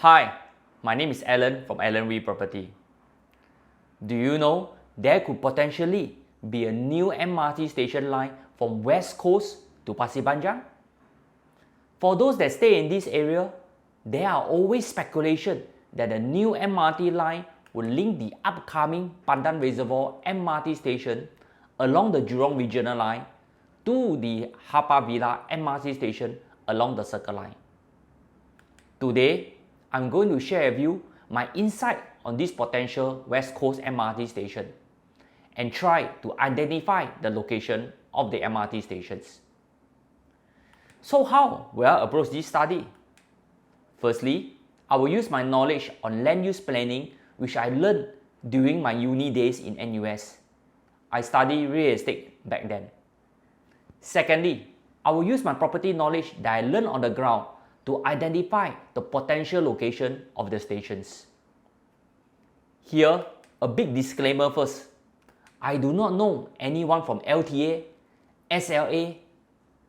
Hi, my name is Alan from Alan Wee Property. Do you know there could potentially be a new MRT station line from West Coast to Pasir Panjang? For those that stay in this area, there are always speculation that the new MRT line will link the upcoming Pandan Reservoir MRT station along the Jurong Regional Line to the Har Par Villa MRT station along the Circle Line. Today, I'm going to share with you my insight on this potential West Coast MRT station and try to identify the location of the MRT stations. So how will I approach this study? Firstly, I will use my knowledge on land use planning which I learned during my uni days in NUS. I studied real estate back then. Secondly, I will use my property knowledge that I learned on the ground to identify the potential location of the stations. Here, a big disclaimer first. I do not know anyone from LTA, SLA,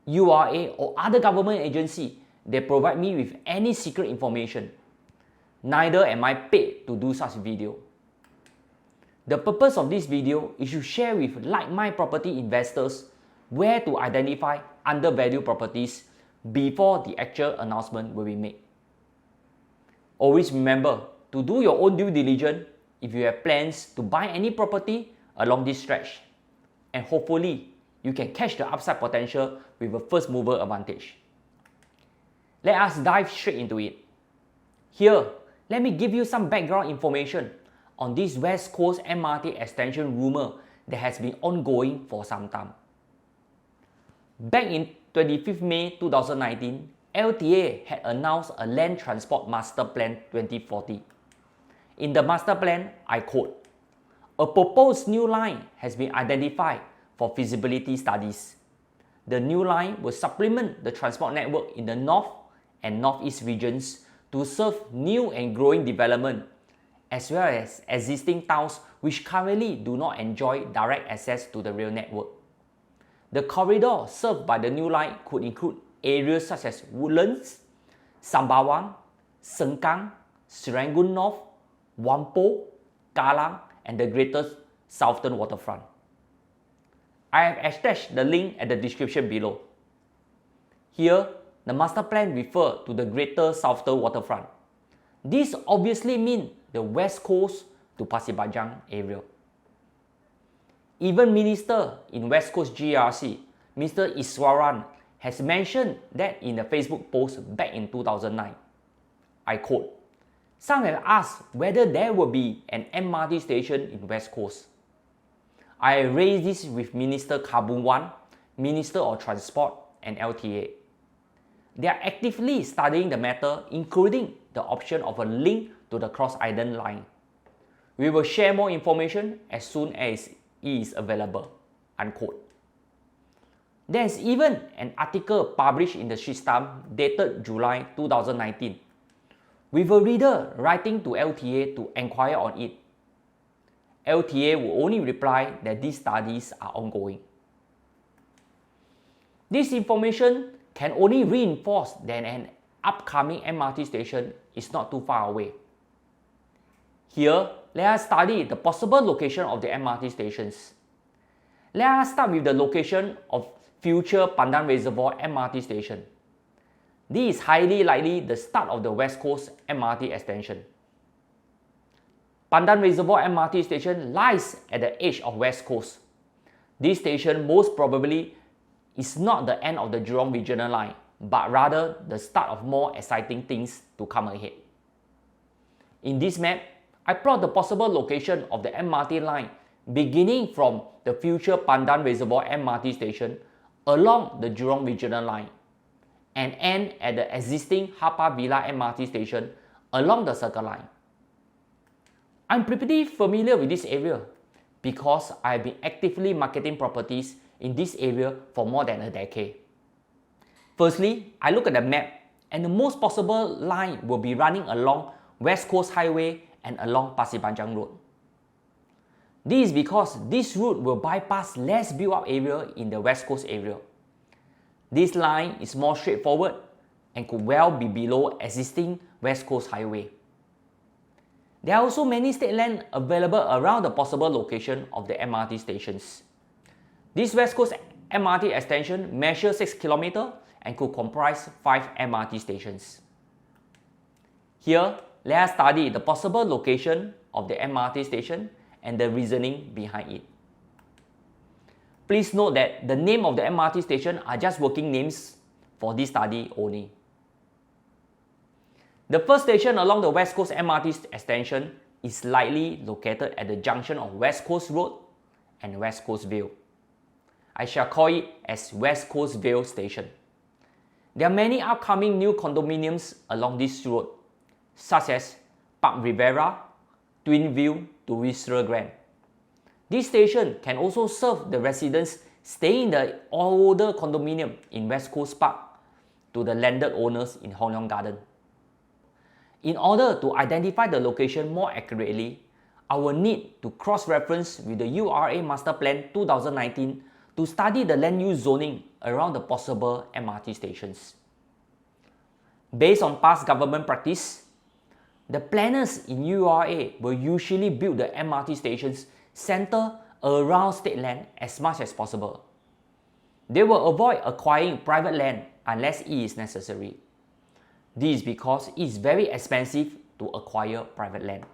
URA or other government agency that provide me with any secret information. Neither am I paid to do such video. The purpose of this video is to share with like-minded property investors where to identify undervalued properties before the actual announcement will be made. Always remember to do your own due diligence if you have plans to buy any property along this stretch, and hopefully you can catch the upside potential with a first mover advantage. Let us dive straight into it. Here, let me give you some background information on this West Coast MRT extension rumour that has been ongoing for some time. Back in 25th May 2019, LTA had announced a Land Transport Master Plan 2040. In the master plan, I quote, "A proposed new line has been identified for feasibility studies. The new line will supplement the transport network in the north and northeast regions to serve new and growing development, as well as existing towns which currently do not enjoy direct access to the rail network. The corridor served by the new line could include areas such as Woodlands, Sembawang, Sengkang, Serangoon North, Whampoa, Kallang, and the Greater Southern Waterfront." I have attached the link at the description below. Here, the master plan refers to the Greater Southern Waterfront. This obviously means the West Coast to Pasir Panjang area. Even Minister in West Coast GRC, Mr. Iswaran, has mentioned that in a Facebook post back in 2009. I quote, "Some have asked whether there will be an MRT station in West Coast. I raised this with Minister Kabunwan, Minister of Transport and LTA. They are actively studying the matter, including the option of a link to the Cross Island line. We will share more information as soon as it is available." Unquote. There is even an article published in the Straits Times dated July 2019, with a reader writing to LTA to inquire on it. LTA will only reply that these studies are ongoing. This information can only reinforce that an upcoming MRT station is not too far away. Here, let us study the possible location of the MRT stations. Let us start with the location of future Pandan Reservoir MRT station. This is highly likely the start of the West Coast MRT extension. Pandan Reservoir MRT station lies at the edge of West Coast. This station most probably is not the end of the Jurong Regional Line, but rather the start of more exciting things to come ahead. In this map, I plot the possible location of the MRT line beginning from the future Pandan Reservoir MRT station along the Jurong Regional Line and end at the existing Har Par Villa MRT station along the Circle Line. I'm pretty familiar with this area because I have been actively marketing properties in this area for more than a decade. Firstly, I look at the map and the most possible line will be running along West Coast Highway and along Pasir Panjang Road. This is because this route will bypass less built-up area in the West Coast area. This line is more straightforward and could well be below existing West Coast Highway. There are also many state land available around the possible location of the MRT stations. This West Coast MRT extension measures 6 km and could comprise 5 MRT stations. Here, let us study the possible location of the MRT station and the reasoning behind it. Please note that the name of the MRT station are just working names for this study only. The first station along the West Coast MRT extension is likely located at the junction of West Coast Road and West Coast Vale. I shall call it as West Coast Vale Station. There are many upcoming new condominiums along this road, such as Park Rivera, Twinview to Vista Grand. This station can also serve the residents staying in the older condominium in West Coast Park to the landed owners in Hong Leong Garden. In order to identify the location more accurately, I will need to cross-reference with the URA Master Plan 2019 to study the land use zoning around the possible MRT stations. Based on past government practice, the planners in URA will usually build the MRT stations centered around state land as much as possible. They will avoid acquiring private land unless it is necessary. This is because it is very expensive to acquire private land.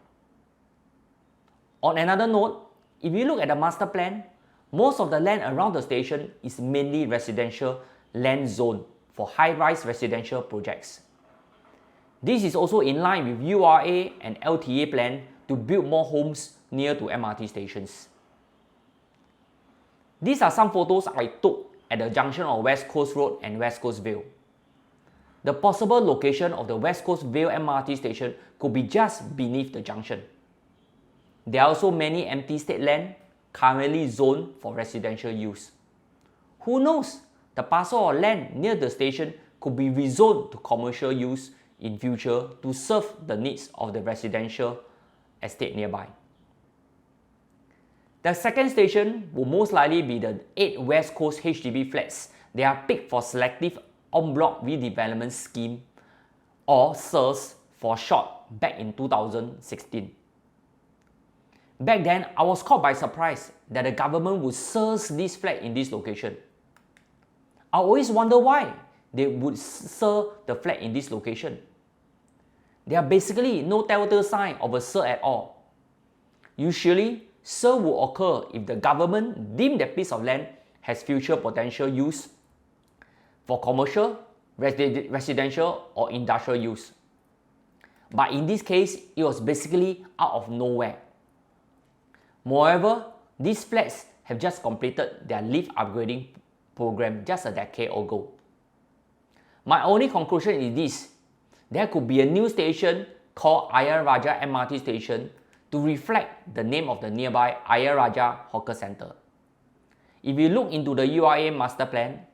On another note, if you look at the master plan, most of the land around the station is mainly residential land zone for high-rise residential projects. This is also in line with URA and LTA plan to build more homes near to MRT stations. These are some photos I took at the junction of West Coast Road and West Coast Vale. The possible location of the West Coast Vale MRT station could be just beneath the junction. There are also many empty state land currently zoned for residential use. Who knows, the parcel of land near the station could be rezoned to commercial use in future to serve the needs of the residential estate nearby. The second station will most likely be the 8 West Coast HDB flats that are picked for Selective En Bloc Redevelopment Scheme, or SERS for short, back in 2016. Back then, I was caught by surprise that the government would SERS this flat in this location. I always wonder why they would SER the flat in this location. There are basically no telltale sign of a SER at all. Usually, SER will occur if the government deems that piece of land has future potential use for commercial, residential or industrial use. But in this case, it was basically out of nowhere. Moreover, these flats have just completed their lift upgrading program just a decade ago. My only conclusion is this: there could be a new station called Ayer Rajah MRT Station to reflect the name of the nearby Ayer Rajah Hawker Centre. If you look into the URA Master Plan,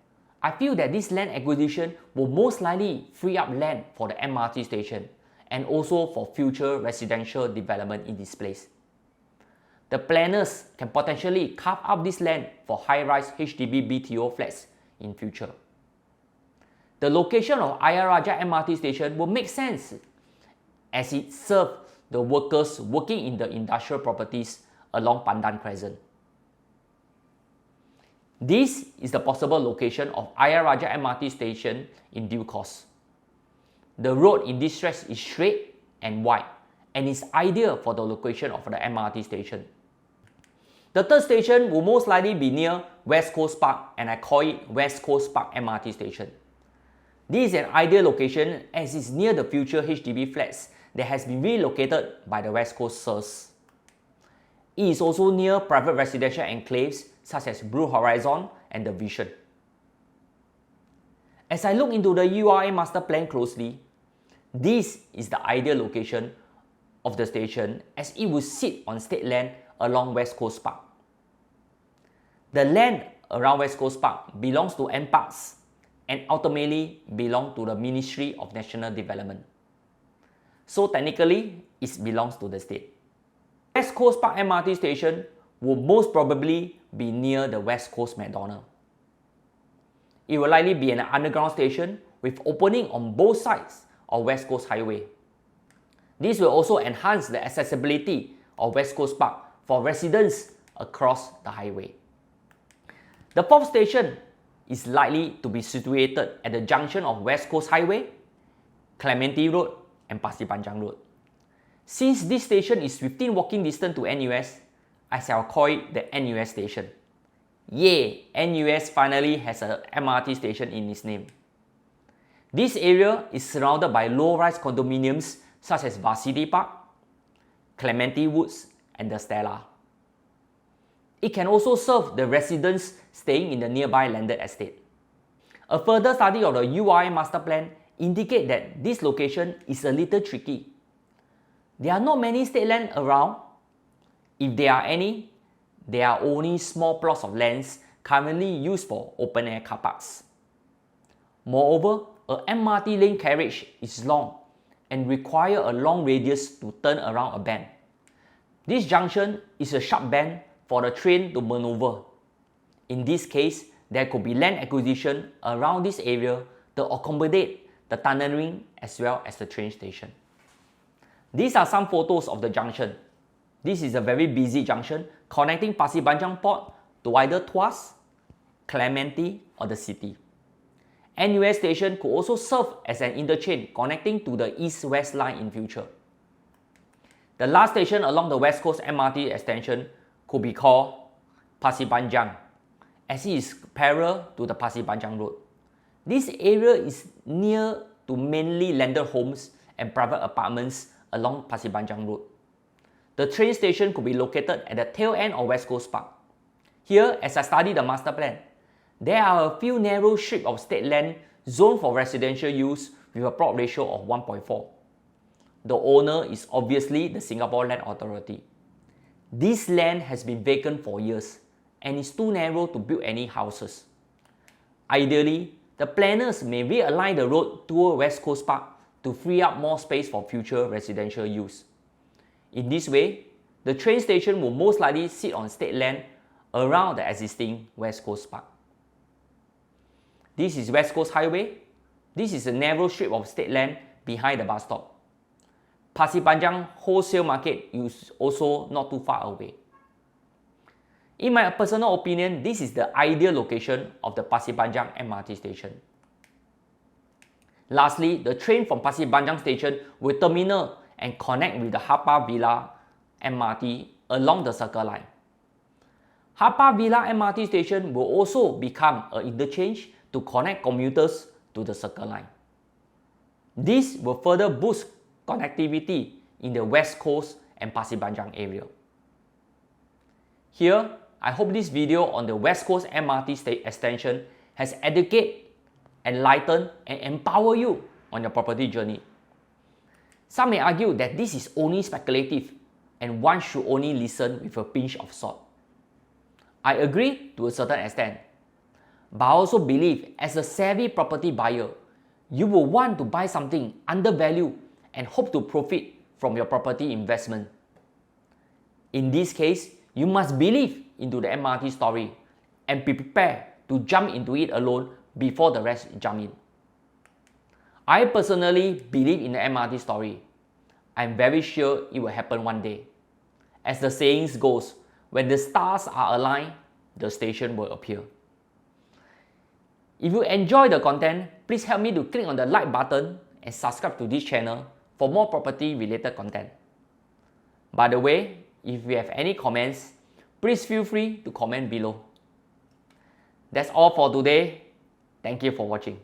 I feel that this land acquisition will most likely free up land for the MRT station and also for future residential development in this place. The planners can potentially carve up this land for high-rise HDB BTO flats in future. The location of Ayer Rajah MRT station will make sense as it serves the workers working in the industrial properties along Pandan Crescent. This is the possible location of Ayer Rajah MRT station in due course. The road in this stretch is straight and wide and is ideal for the location of the MRT station. The third station will most likely be near West Coast Park, and I call it West Coast Park MRT station. This is an ideal location as it's near the future HDB flats that has been relocated by the West Coast SERS. It is also near private residential enclaves such as Blue Horizon and The Vision. As I look into the URA Master Plan closely, this is the ideal location of the station as it will sit on state land along West Coast Park. The land around West Coast Park belongs to NParks and ultimately belong to the Ministry of National Development. So technically, it belongs to the state. West Coast Park MRT station will most probably be near the West Coast McDonald. It will likely be an underground station with opening on both sides of West Coast Highway, This will also enhance the accessibility of West Coast Park for residents across the highway. The fourth station is likely to be situated at the junction of West Coast Highway, Clementi Road and Pasir Panjang Road. Since this station is within walking distance to NUS, I shall call it the NUS Station. Yay! NUS finally has an MRT station in its name. This area is surrounded by low-rise condominiums such as Varsity Park, Clementi Woods and the Stella. It can also serve the residents staying in the nearby landed estate. A further study of the URA Master Plan indicates that this location is a little tricky. There are not many state land around. If there are any, there are only small plots of lands currently used for open-air car parks. Moreover, a MRT lane carriage is long and requires a long radius to turn around a bend. This junction is a sharp bend for the train to maneuver. In this case, there could be land acquisition around this area to accommodate the tunneling as well as the train station. These are some photos of the junction. This is a very busy junction connecting Pasir Panjang Port to either Tuas, Clementi or the city. NUS Station could also serve as an interchange connecting to the East-West Line in future. The last station along the West Coast MRT Extension could be called Pasir Panjang, as it is parallel to the Pasir Panjang Road. This area is near to mainly landed homes and private apartments along Pasir Panjang Road. The train station could be located at the tail end of West Coast Park. Here, as I study the master plan, there are a few narrow strips of state land zoned for residential use with a plot ratio of 1.4. The owner is obviously the Singapore Land Authority. This land has been vacant for years and is too narrow to build any houses. Ideally, the planners may realign the road toward West Coast Park to free up more space for future residential use. In this way, the train station will most likely sit on state land around the existing West Coast Park. This is West Coast Highway. This is a narrow strip of state land behind the bus stop. Pasir Panjang Wholesale Market is also not too far away. In my personal opinion, this is the ideal location of the Pasir Panjang MRT station. Lastly, the train from Pasir Panjang Station will terminate and connect with the Har Par Villa MRT along the Circle Line. Har Par Villa MRT Station will also become an interchange to connect commuters to the Circle Line. This will further boost connectivity in the West Coast and Pasir Panjang area. Here, I hope this video on the West Coast MRT extension has educated, enlightened, and empowered you on your property journey. Some may argue that this is only speculative and one should only listen with a pinch of salt. I agree to a certain extent, but I also believe as a savvy property buyer, you will want to buy something undervalued and hope to profit from your property investment. In this case, you must believe into the MRT story and be prepared to jump into it alone before the rest jump in. I personally believe in the MRT story. I'm very sure it will happen one day. As the saying goes, when the stars are aligned, the station will appear. If you enjoy the content, please help me to click on the like button and subscribe to this channel for more property related content. By the way, if you have any comments, please feel free to comment below. That's all for today. Thank you for watching.